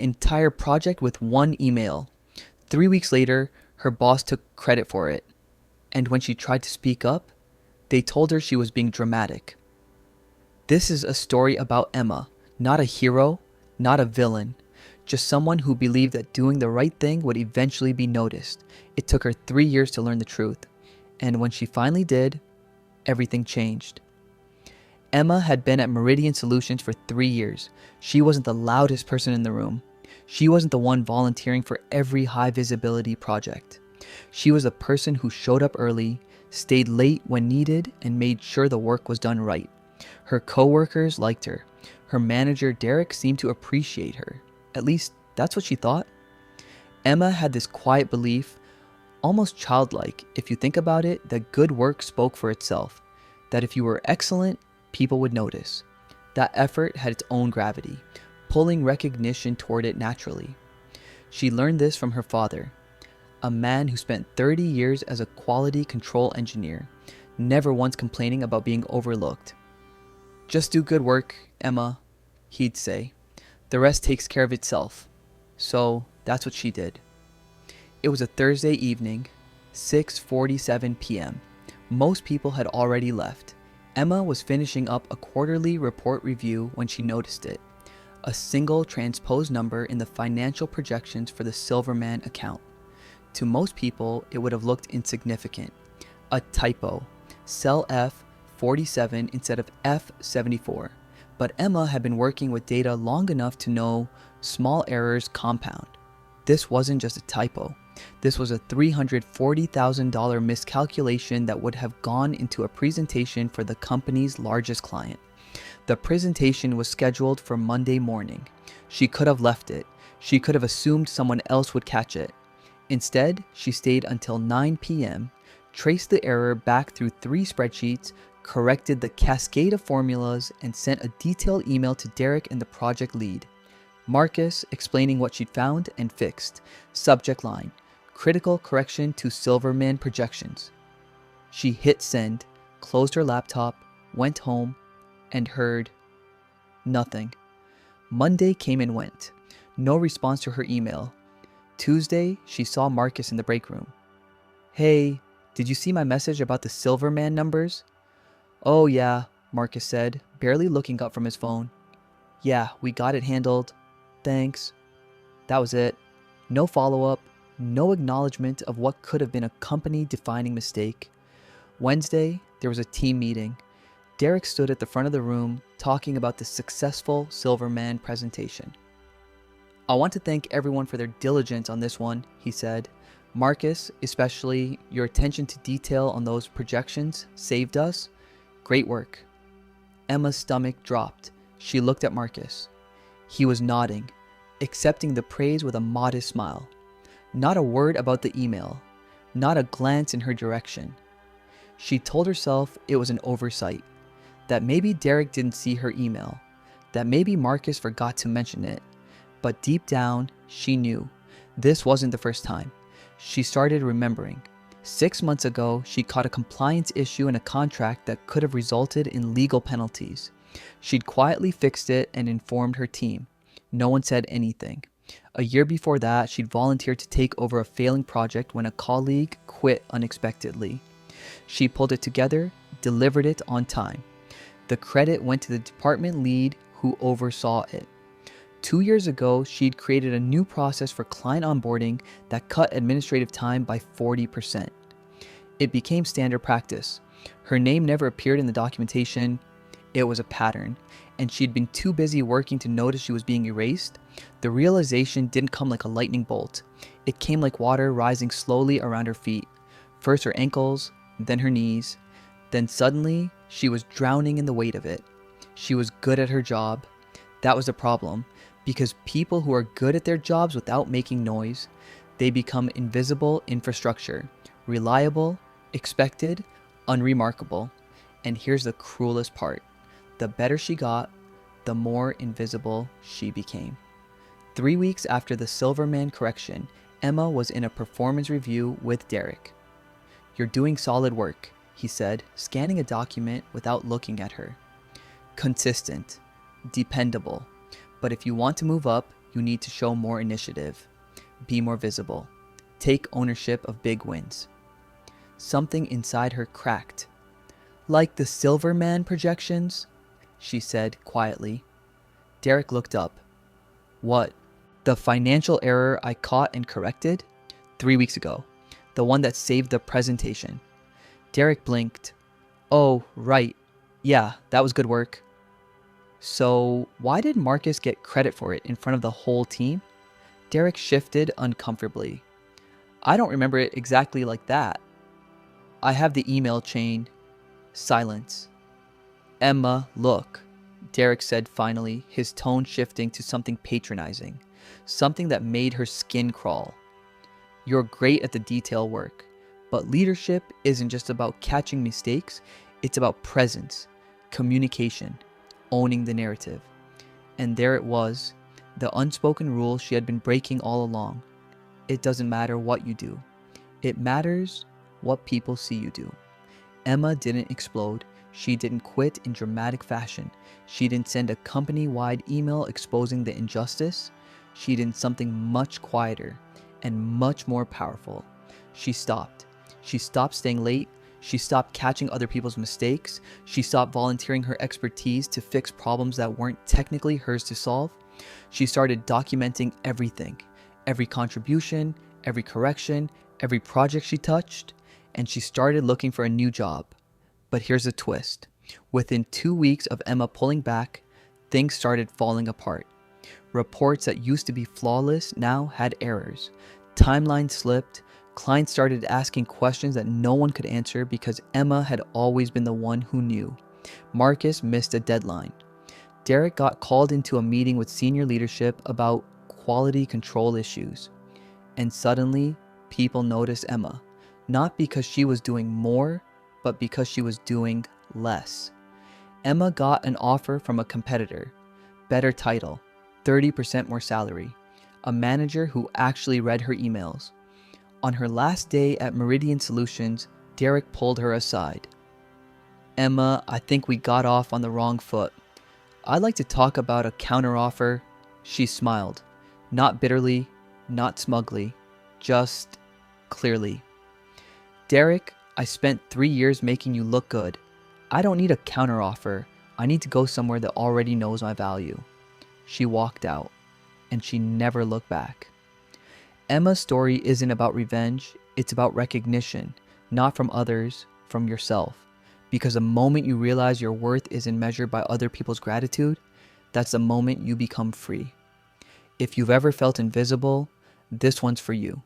entire project with one email. 3 weeks later, her boss took credit for it. And when she tried to speak up, they told her she was being dramatic. This is a story about Emma, not a hero, not a villain, just someone who believed that doing the right thing would eventually be noticed. It took her 3 years to learn the truth. And when she finally did, everything changed. Emma had been at Meridian Solutions for 3 years. She wasn't the loudest person in the room. She wasn't the one volunteering for every high visibility project. She was a person who showed up early, stayed late when needed, and made sure the work was done right. Her coworkers liked her. Her manager, Derek, seemed to appreciate her. At least, that's what she thought. Emma had this quiet belief, almost childlike, if you think about it, that good work spoke for itself. That if you were excellent, people would notice. That effort had its own gravity, pulling recognition toward it naturally. She learned this from her father, a man who spent 30 years as a quality control engineer, never once complaining about being overlooked. "Just do good work, Emma," he'd say. "The rest takes care of itself." So that's what she did. It was a Thursday evening, 6:47 p.m. Most people had already left. Emma was finishing up a quarterly report review when she noticed it. A single transposed number in the financial projections for the Silverman account. To most people, it would have looked insignificant. A typo. Cell F47 instead of F74. But Emma had been working with data long enough to know small errors compound. This wasn't just a typo. This was a $340,000 miscalculation that would have gone into a presentation for the company's largest client. The presentation was scheduled for Monday morning. She could have left it. She could have assumed someone else would catch it. Instead, she stayed until 9 p.m., traced the error back through 3 spreadsheets, corrected the cascade of formulas, and sent a detailed email to Derek and the project lead. Marcus, explaining what she'd found and fixed. Subject line: critical correction to Silverman projections. She hit send, closed her laptop, went home, and heard nothing. Monday came and went. No response to her email. Tuesday, she saw Marcus in the break room. "Hey, did you see my message about the Silverman numbers?" "Oh yeah," Marcus said, barely looking up from his phone. "Yeah, we got it handled. Thanks." That was it. No follow-up, no acknowledgement of what could have been a company-defining mistake. Wednesday, there was a team meeting. Derek stood at the front of the room talking about the successful Silverman presentation. "I want to thank everyone for their diligence on this one," he said. "Marcus, especially, your attention to detail on those projections saved us. Great work." Emma's stomach dropped. She looked at Marcus. He was nodding, accepting the praise with a modest smile. Not a word about the email, not a glance in her direction. She told herself it was an oversight, that maybe Derek didn't see her email, that maybe Marcus forgot to mention it. But deep down, she knew this wasn't the first time. She started remembering. 6 months ago, she caught a compliance issue in a contract that could have resulted in legal penalties. She'd quietly fixed it and informed her team. No one said anything. A year before that, she'd volunteered to take over a failing project when a colleague quit unexpectedly. She pulled it together, delivered it on time. The credit went to the department lead who oversaw it. 2 years ago, she'd created a new process for client onboarding that cut administrative time by 40%. It became standard practice. Her name never appeared in the documentation. It was a pattern, and she'd been too busy working to notice she was being erased. The realization didn't come like a lightning bolt. It came like water rising slowly around her feet. First her ankles, then her knees. Then suddenly, she was drowning in the weight of it. She was good at her job. That was the problem, because people who are good at their jobs without making noise, they become invisible infrastructure, reliable, expected, unremarkable. And here's the cruelest part. The better she got, the more invisible she became. 3 weeks after the Silverman correction, Emma was in a performance review with Derek. "You're doing solid work," he said, scanning a document without looking at her. "Consistent, dependable. But if you want to move up, you need to show more initiative, be more visible, take ownership of big wins. Something inside her cracked. Like the Silverman projections? She said quietly. Derek looked up. What? The financial error I caught and corrected? 3 weeks ago. The one that saved the presentation. Derek blinked. Oh, right. Yeah, that was good work. So, why did Marcus get credit for it in front of the whole team? Derek shifted uncomfortably. I don't remember it exactly like that. I have the email chain. Silence. Emma, look, Derek said finally, his tone shifting to something patronizing, something that made her skin crawl. You're great at the detail work, but leadership isn't just about catching mistakes, it's about presence, communication, owning the narrative. And there it was, the unspoken rule she had been breaking all along. It doesn't matter what you do. It matters what people see you do. Emma didn't explode. She didn't quit in dramatic fashion. She didn't send a company-wide email exposing the injustice. She did something much quieter and much more powerful. She stopped. She stopped staying late. She stopped catching other people's mistakes. She stopped volunteering her expertise to fix problems that weren't technically hers to solve. She started documenting everything, every contribution, every correction, every project she touched, and she started looking for a new job. But here's a twist. Within 2 weeks of Emma pulling back, things started falling apart. Reports that used to be flawless now had errors. Timelines slipped. Clients started asking questions that no one could answer because Emma had always been the one who knew. Marcus missed a deadline. Derek got called into a meeting with senior leadership about quality control issues. And suddenly, people noticed Emma. Not because she was doing more, but because she was doing less. Emma got an offer from a competitor. Better title, 30% more salary. A manager who actually read her emails. On her last day at Meridian Solutions, Derek pulled her aside. Emma, I think we got off on the wrong foot. I'd like to talk about a counteroffer. She smiled. Not bitterly, not smugly, just clearly. Derek, I spent 3 years making you look good. I don't need a counteroffer. I need to go somewhere that already knows my value. She walked out, and she never looked back. Emma's story isn't about revenge, it's about recognition, not from others, from yourself. Because the moment you realize your worth isn't measured by other people's gratitude, that's the moment you become free. If you've ever felt invisible, this one's for you.